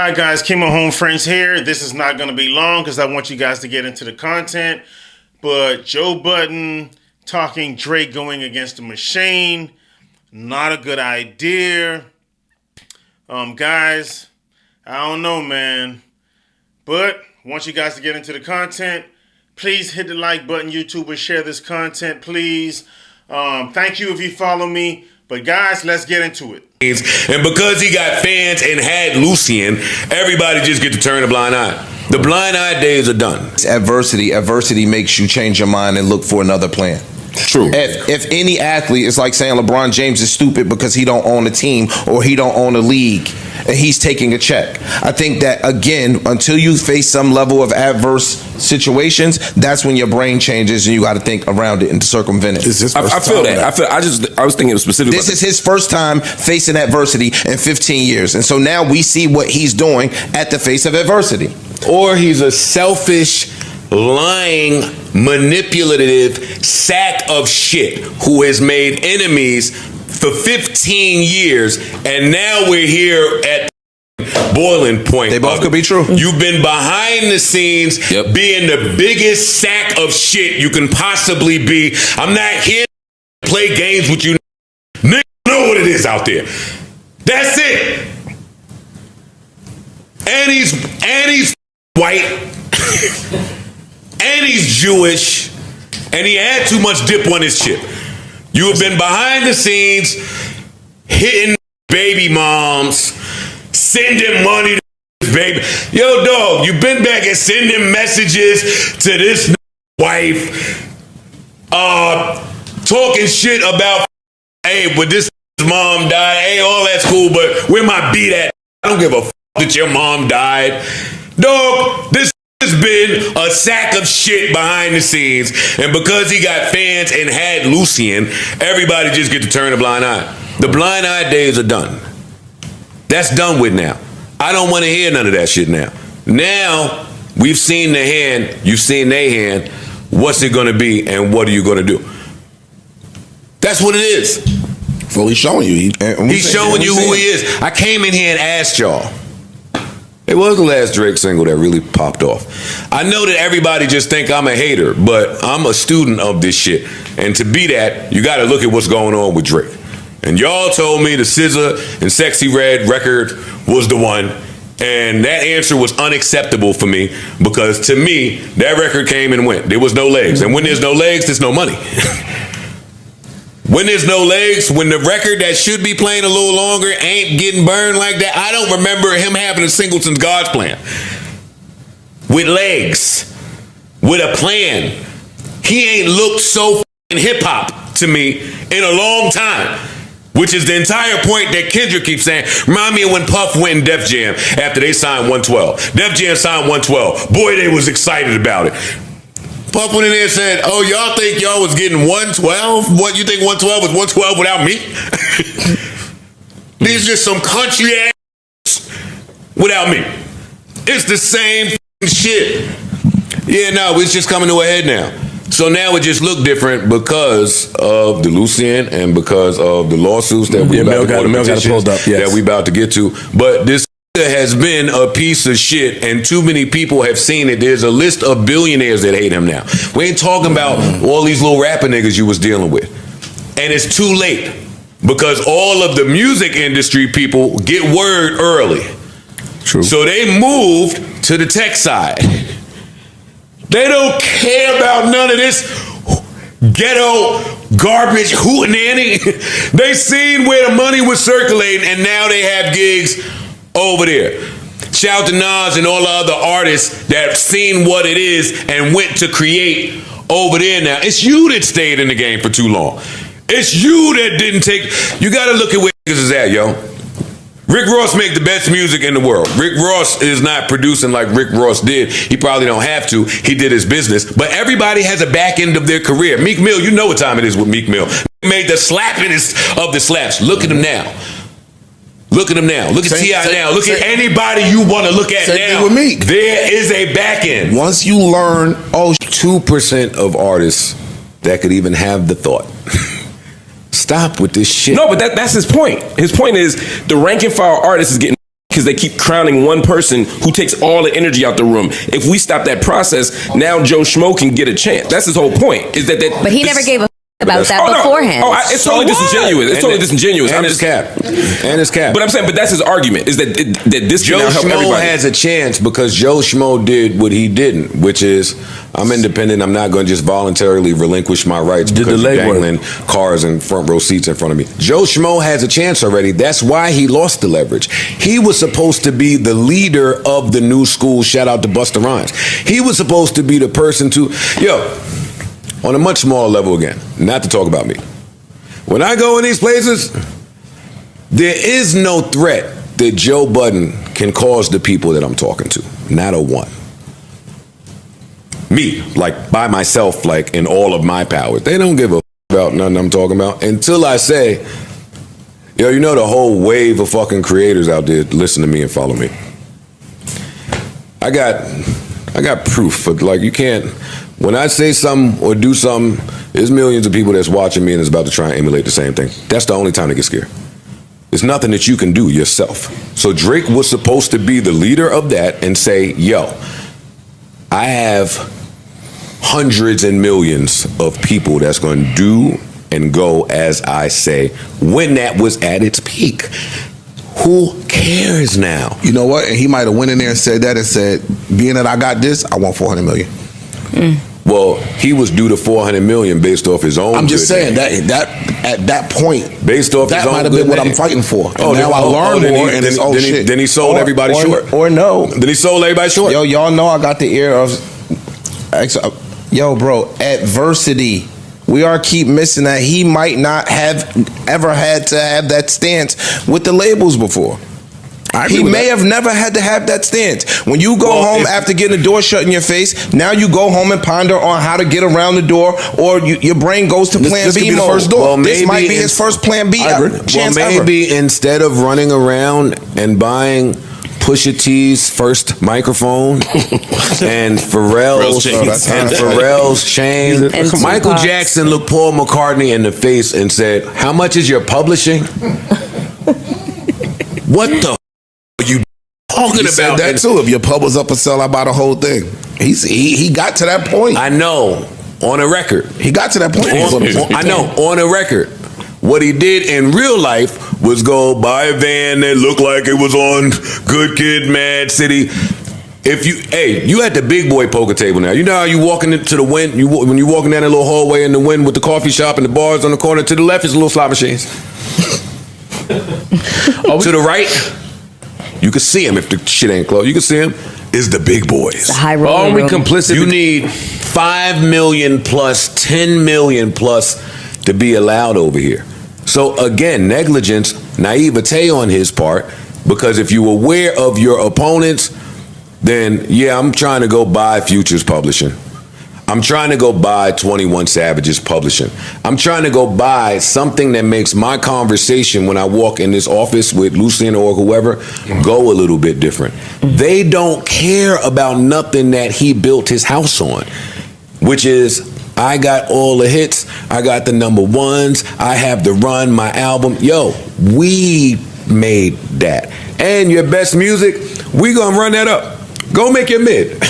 Hi guys, Kimmo Home Friends here. This is not going to be long because I want you guys to get into the content. But Joe Budden talking Drake going against the machine, not a good idea. Guys, I don't know, man. But I want you guys to get into the content. Please hit the like button, YouTubers. Share this content, please. Thank you if you follow me. But guys, let's get into it. And because he got fans and had Lucian, everybody just get to turn a blind eye. The blind eye days are done. Adversity makes you change your mind and look for another plan. True. If any athlete, it's like saying LeBron James is stupid because he don't own a team or he don't own a league and he's taking a check. I think that, again, until you face some level of adverse situations, that's when your brain changes and you got to think around it and circumvent it. I feel that. I was thinking specifically. This is his first time facing adversity in 15 years. And so now we see what he's doing at the face of adversity. Or he's a selfish, lying, manipulative sack of shit who has made enemies for 15 years, and now we're here at boiling point. They both could be true. You've been behind the scenes, being the biggest sack of shit you can possibly be. I'm not here to play games with you. Niggas know what it is out there. That's it. And he's white. And he's Jewish, and he had too much dip on his chip. You have been behind the scenes, hitting baby moms, sending money to this baby. Yo, dog, you've been back and sending messages to this wife, talking shit about, hey, but this mom died, hey, all that's cool, but where my beat at? I don't give a fuck that your mom died. Dog, this has been a sack of shit behind the scenes, and because he got fans and had Lucian, everybody just get to turn a blind eye. The blind eye days are done. That's done with now. I don't want to hear none of that shit now. Now, we've seen the hand, you've seen their hand, what's it gonna be and what are you gonna do? That's what it is. Fully showing you. He's showing you who he is. I came in here and asked y'all. It was the last Drake single that really popped off. I know that everybody just think I'm a hater, but I'm a student of this shit. And to be that, you gotta look at what's going on with Drake. And y'all told me the SZA and Sexy Red record was the one, and that answer was unacceptable for me because to me, that record came and went. There was no legs. And when there's no legs, there's no money. When there's no legs, when the record that should be playing a little longer ain't getting burned like that, I don't remember him having a single since God's Plan. With legs, with a plan. He ain't looked so hip-hop to me in a long time, which is the entire point that Kendrick keeps saying. Remind me of when Puff went in Def Jam after they signed 112. Def Jam signed 112. Boy, they was excited about it. Puff went in there and said, oh, y'all think y'all was getting 112? What, you think 112 was 112 without me? These just some country ass without me. It's the same shit. Yeah, no, it's just coming to a head now. So now it just look different because of the Lucian and because of the lawsuits that we about to get to. But this has been a piece of shit, and too many people have seen it. There's a list of billionaires that hate him now. We ain't talking about all these little rapper niggas you was dealing with. And it's too late because all of the music industry people get word early. True. So they moved to the tech side. They don't care about none of this ghetto garbage hootenanny. They seen where the money was circulating, and now they have gigs over there. Shout out to Nas and all the other artists that seen what it is and went to create over there now. It's you that stayed in the game for too long. It's you that didn't take. You gotta look at where niggas is at, yo. Rick Ross make the best music in the world. Rick Ross is not producing like Rick Ross did. He probably don't have to. He did his business. But everybody has a back end of their career. Meek Mill, you know what time it is with Meek Mill. He made the slappingest of the slaps. Look at him now. Look at him now. Look at T.I. now. Look at anybody you want to look at now. With Meek. There is a back end. Once you learn, 2% of artists that could even have the thought. Stop with this shit. No, but that's his point. His point is the rank and file artist is getting because they keep crowning one person who takes all the energy out the room. If we stop that process, now Joe Schmo can get a chance. That's his whole point. Is that But he never gave a about that beforehand. It's totally disingenuous. It's totally disingenuous. And it's cap. And it's cap. But I'm saying, but that's his argument, is that this Joe can now help Schmo everybody. has a chance because Joe Schmo did what he didn't, which is, I'm independent. I'm not going to just voluntarily relinquish my rights because you're dangling cars and front row seats in front of me. Joe Schmo has a chance already. That's why he lost the leverage. He was supposed to be the leader of the new school. Shout out to Busta Rhymes. He was supposed to be the person to, on a much smaller level again, not to talk about me. When I go in these places, there is no threat that Joe Budden can cause the people that I'm talking to. Not a one. Me, like by myself, like in all of my powers. They don't give a about nothing I'm talking about until I say, you know the whole wave of fucking creators out there listen to me and follow me. I got proof, but like you can't. When I say something or do something, there's millions of people that's watching me and is about to try and emulate the same thing. That's the only time to get scared. There's nothing that you can do yourself. So Drake was supposed to be the leader of that and say, I have hundreds and millions of people that's going to do and go as I say when that was at its peak. Who cares now? You know what? And he might have went in there and said that and said, being that I got this, I want 400 million. Well, he was due to 400 million based off his own. I'm just saying name. that at that point, based off that his own might have been what name. I'm fighting for. Oh, now I learned more, and then he sold everybody short. Or no, then he sold everybody short. Yo, y'all know I got the ear of. Yo, bro, adversity. We are keep missing that. He might not have ever had to have that stance with the labels before. He may have never had to have that stance. When you go home after getting the door shut in your face, now you go home and ponder on how to get around the door, or your brain goes to plan B mode. First door. Well, this might be his first plan B chance ever. Maybe instead of running around and buying Pusha T's first microphone and Pharrell's chain, And Michael Tupac's. Jackson looked Paul McCartney in the face and said, "How much is your publishing?" What the are you talking He about? said that too. If your pub was up a sell, I buy the whole thing. He got to that point. I know, on a record. He got to that point. I know, on a record. What he did in real life was go buy a van that looked like it was on Good Kid, Mad City. If you at the big boy poker table now. You know how you walking into the wind, when you walking down that little hallway in the wind with the coffee shop and the bars on the corner, to the left is little slot machines. To the right, you can see him if the shit ain't closed. You can see him is the big boys. The high roller Are we room. complicit? You need 5 million plus, 10 million plus to be allowed over here. So again, negligence, naivete on his part, because if you're aware of your opponents, then I'm trying to go buy Futures Publishing. I'm trying to go buy 21 Savage's publishing. I'm trying to go buy something that makes my conversation when I walk in this office with Lucien or whoever go a little bit different. They don't care about nothing that he built his house on, which is, I got all the hits, I got the number ones, I have the run, my album. Yo, we made that. And your best music, we gonna run that up. Go make your mid.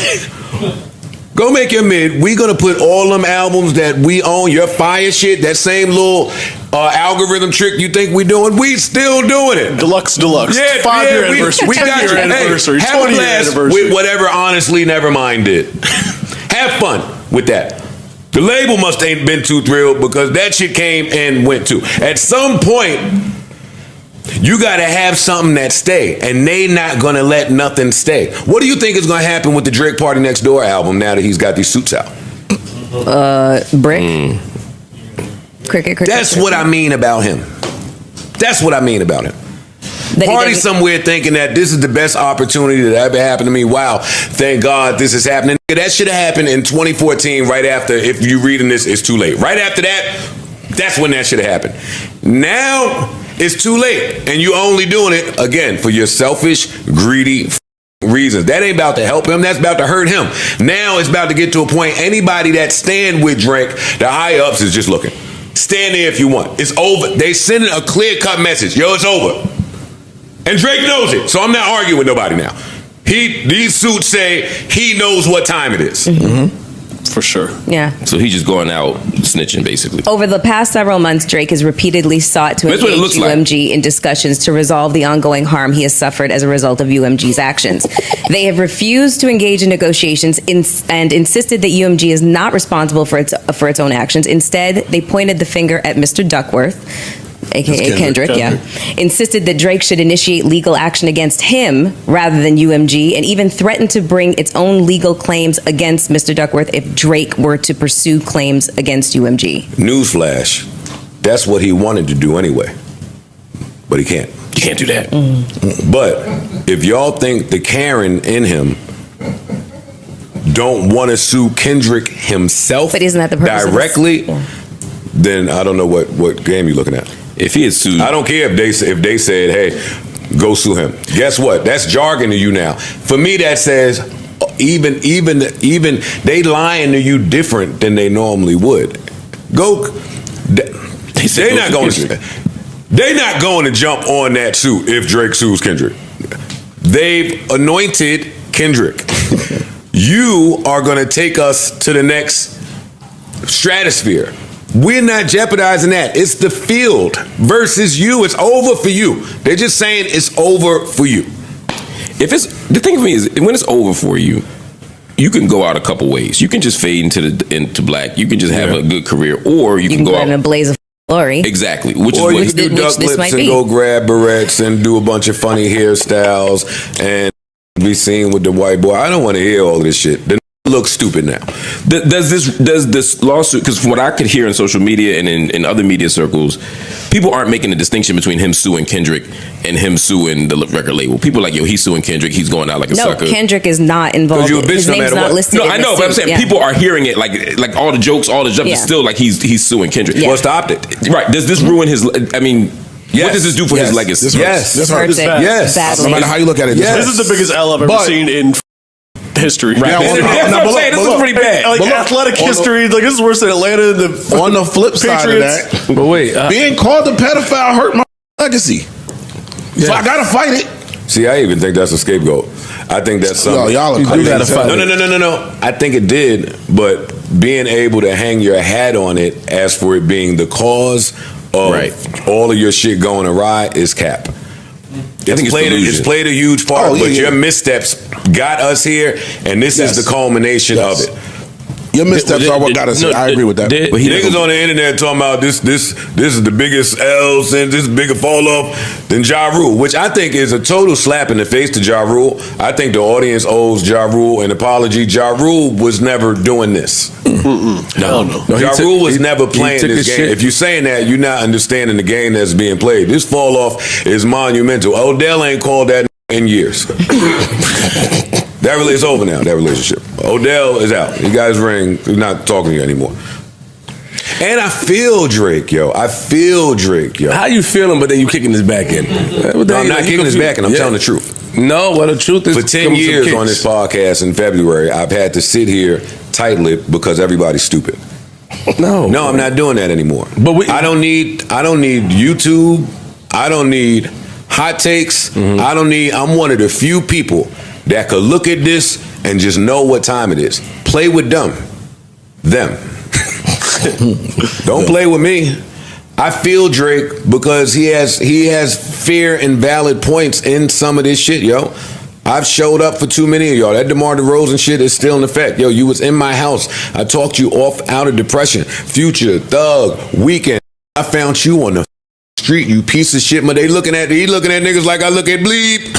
Go make your mid. We gonna put all them albums that we own, your fire shit, that same little algorithm trick you think we doing, we still doing it. Deluxe. Yeah, 5-year anniversary. We got 10-year anniversary. Have a 20-year blast anniversary. with whatever honestly Nevermind did. Have fun with that. The label must ain't been too thrilled because that shit came and went too. At some point, you gotta have something that stay, and they not gonna let nothing stay. What do you think is gonna happen with the Drake Party Next Door album now that he's got these suits out? Brick. Cricket. That's what I mean about him. That's what I mean about him. That he Party doesn't- somewhere thinking that this is the best opportunity that ever happened to me. Wow, thank God this is happening. That should have happened in 2014, right after, if you reading this, it's too late. Right after that, that's when that should have happened. Now, it's too late, and you only doing it, again, for your selfish, greedy reasons. That ain't about to help him, that's about to hurt him. Now it's about to get to a point, anybody that stand with Drake, the high-ups is just looking. Stand there if you want. It's over. They sending a clear-cut message. Yo, it's over. And Drake knows it, so I'm not arguing with nobody now. These suits say he knows what time it is. For sure. Yeah. So he's just going out snitching, basically. Over the past several months, Drake has repeatedly sought to That's what it engage looks like. UMG in discussions to resolve the ongoing harm he has suffered as a result of UMG's actions. They have refused to engage in negotiations and insisted that UMG is not responsible for its own actions. Instead, they pointed the finger at Mr. Duckworth, aka Kendrick, insisted that Drake should initiate legal action against him rather than UMG, and even threatened to bring its own legal claims against Mr. Duckworth if Drake were to pursue claims against UMG. Newsflash, that's what he wanted to do anyway, but he can't. You can't do that. But if y'all think the Karen in him don't want to sue Kendrick himself But isn't that the purpose of directly, this? then I don't know what game you're looking at. If he is sued, I don't care if they said, hey, go sue him. Guess what? That's jargon to you now. For me, that says even they lying to you different than they normally would. They're not going to jump on that suit if Drake sues Kendrick. They've anointed Kendrick. You are going to take us to the next stratosphere. We're not jeopardizing that. It's the field versus you. It's over for you. They're just saying it's over for you. if it's the thing for me is when it's over for you, you can go out a couple ways. You can just fade into black. You can just have a good career, or you can go out in a blaze of glory. Exactly, which Or is you can do duck lips and go grab barrettes and do a bunch of funny hairstyles and be seen with the white boy. I don't want to hear all of this shit. The look stupid now. Does this lawsuit, because from what I could hear in social media and in other media circles, people aren't making a distinction between him suing Kendrick and him suing the record label. People are like, yo, he's suing Kendrick, he's going out like a sucker. No, Kendrick is not involved. You a bitch His no name's matter not what. listed. No, in I the know, but I'm suit. saying people are hearing it like all the jokes, all the stuff is still like he's suing Kendrick. Yeah. Well, stopped it. Right. Does this ruin his, I mean, what does this do for his legacy? This hurts. This hurts. Hurts it Yes. badly. No matter how you look at it, Yes. This is the biggest L I've ever seen in history. Right. Yeah, That's what I'm saying. This is pretty bad. like athletic history. Like this is worse than Atlanta. On the flip side of Patriots. that, But wait, being called a pedophile hurt my legacy. So I gotta fight it. See, I even think that's a scapegoat. I think that's something. Yo, y'all are You crazy. gotta fight No. I think it did, but being able to hang your hat on it as for it being the cause of all of your shit going awry is cap. It's played a huge part, but your missteps got us here, and this is the culmination of it. Your missteps are what got us here. I agree with that. But niggas on the internet talking about this is the biggest L since this bigger fall off than Ja Rule, which I think is a total slap in the face to Ja Rule. I think the audience owes Ja Rule an apology. Ja Rule was never doing this. No. Ja Rule was never playing this game. If you're saying that, you're not understanding the game that's being played. This fall off is monumental. Odell ain't called that in years. That really is over now, that relationship. Odell is out. He got his ring. He's not talking to you anymore. And I feel Drake, yo. how you feeling, but then you kicking his back in? No, I'm not kicking his back in. I'm telling the truth. No, well, the truth is, For 10 years on this podcast in February, I've had to sit here tight-lipped because everybody's stupid. No, I'm not doing that anymore. But I don't need YouTube. I don't need hot takes. I'm one of the few people that could look at this and just know what time it is. Play with them. Don't play with me. I feel Drake because he has fair and valid points in some of this shit, yo. I've showed up for too many of y'all. That DeMar DeRozan shit is still in effect. Yo, you was in my house. I talked you out of depression. Future, Thug, Weekend. I found you on the street, you piece of shit. But he looking at niggas like I look at Bleed.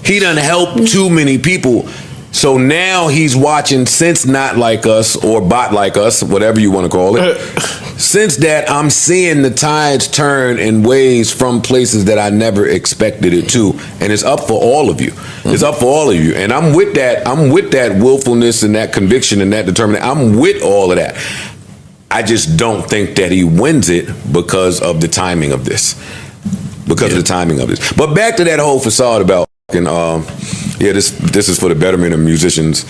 He done helped too many people. So now he's watching Since Not Like Us or Bot Like Us, whatever you want to call it. Since that, I'm seeing the tides turn in ways from places that I never expected it to. And it's up for all of you. It's up for all of you. And I'm with that willfulness and that conviction and that determination. I'm with all of that. I just don't think that he wins it because of the timing of this. But back to that whole facade about this is for the betterment of musicians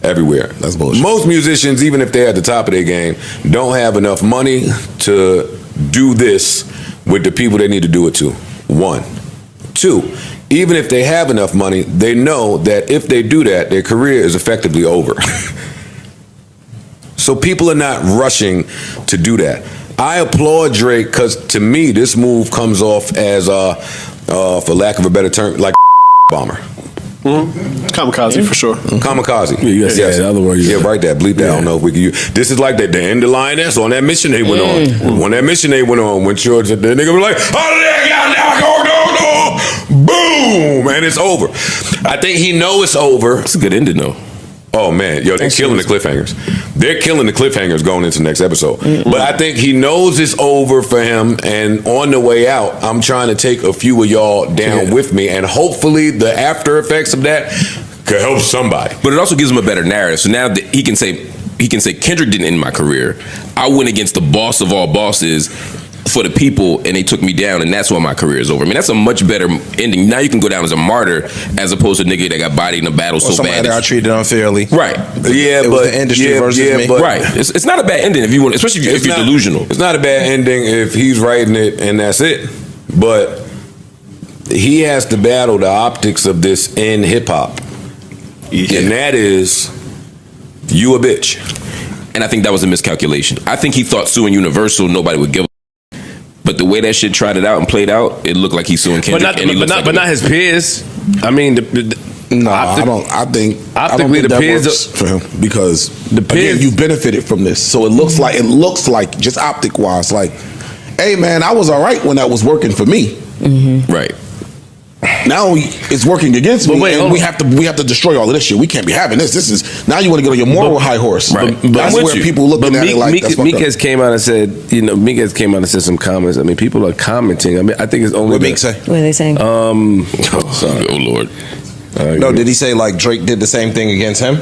everywhere. That's bullshit. Most musicians, even if they're at the top of their game, don't have enough money to do this with the people they need to do it to. 1. 2, even if they have enough money, they know that if they do that, their career is effectively over. So people are not rushing to do that. I applaud Drake because to me, this move comes off as, for lack of a better term, like bomber. Kamikaze for sure. Kamikaze. Yeah, you gotta say that other word. Yeah, right there. Bleep that. I don't know if we can use. This is like the end of Lioness on that mission they went on. On that mission they went on, when George, the nigga was like, oh, now go, boom, and it's over. I think he know it's over. It's a good ending though. Oh man, yo, they're killing the cliffhangers. They're killing the cliffhangers going into the next episode. But I think he knows it's over for him, and on the way out, I'm trying to take a few of y'all down with me, and hopefully the after effects of that could help somebody. But it also gives him a better narrative. So now that he can say Kendrick didn't end my career. I went against the boss of all bosses for the people, and they took me down, and that's why my career is over. I mean, that's a much better ending. Now you can go down as a martyr as opposed to a nigga that got bodied in a battle so bad. That I treated unfairly. Right. Yeah, but the industry versus me. But right. It's not a bad ending if you want, especially if you're delusional. It's not a bad ending if he's writing it and that's it. But he has to battle the optics of this in hip hop. Yeah. And that is, you a bitch. And I think that was a miscalculation. I think he thought suing Universal, nobody would give a. But the way that shit tried it out and played out, it looked like he's suing Kendrick. But not his peers. I mean, I don't think optically the that peers works for him because the peers, again, you benefited from this. So it looks like just optic wise, like, hey man, I was all right when that was working for me. Right. Now it's working against me, and we have to destroy all of this shit. We can't be having this. This is now you want to get on your moral high horse. Right. But that's where people looking at it like that's Meek has came out and said, Meek has came out and said some comments. I mean, people are commenting. I mean, I think it's only What Meek say? What are they saying? Sorry. Oh Lord. No, did he say like Drake did the same thing against him?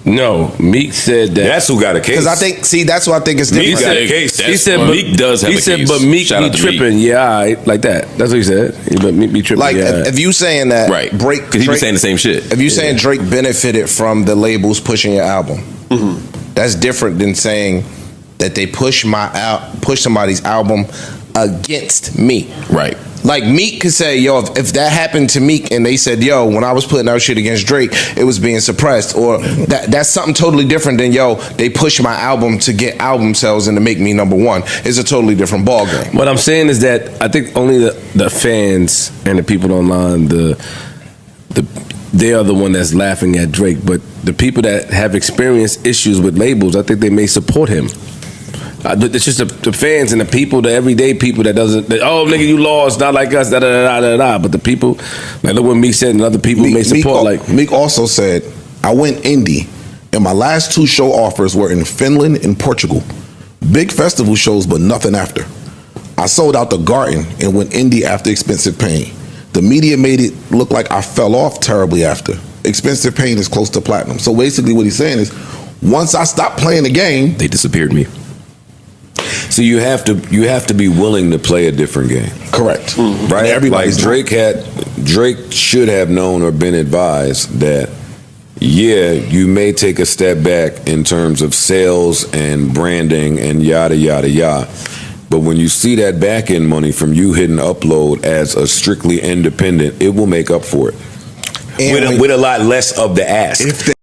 No, Meek said that. That's who got a case. Because I think, that's what I think is different. Meek got a case. He said, but Meek does have a case. He said, but Meek Shout be out to tripping. Meek. Yeah, all right, like that. That's what he said. But Meek be tripping. Like if you saying that, Right. Drake, Because he been saying the same shit. If you saying Drake benefited from the labels pushing your album, that's different than saying that they push somebody's album against me. Right. Like Meek could say, yo, if that happened to Meek and they said, yo, when I was putting out shit against Drake, it was being suppressed, or that's something totally different than, yo, they push my album to get album sales and to make me number one. It's a totally different ballgame. What I'm saying is that I think only the fans and the people online, they are the one that's laughing at Drake, but the people that have experienced issues with labels, I think they may support him. It's just the fans and the people, the everyday people that oh nigga, you lost, not like us, da da da da da. But the people, like look what Meek said, and other people may support. Meek also said, I went indie, and my last 2 show offers were in Finland and Portugal. Big festival shows, but nothing after. I sold out the Garden and went indie after Expensive Pain. The media made it look like I fell off terribly after. Expensive Pain is close to platinum. So basically what he's saying is, once I stopped playing the game, They disappeared me. So you have to be willing to play a different game. correct. Right? Everybody's like Drake should have known or been advised that, yeah, you may take a step back in terms of sales and branding and yada, yada, yada. But when you see that back end money from you hitting upload as a strictly independent, it will make up for it. With a lot less of the ask.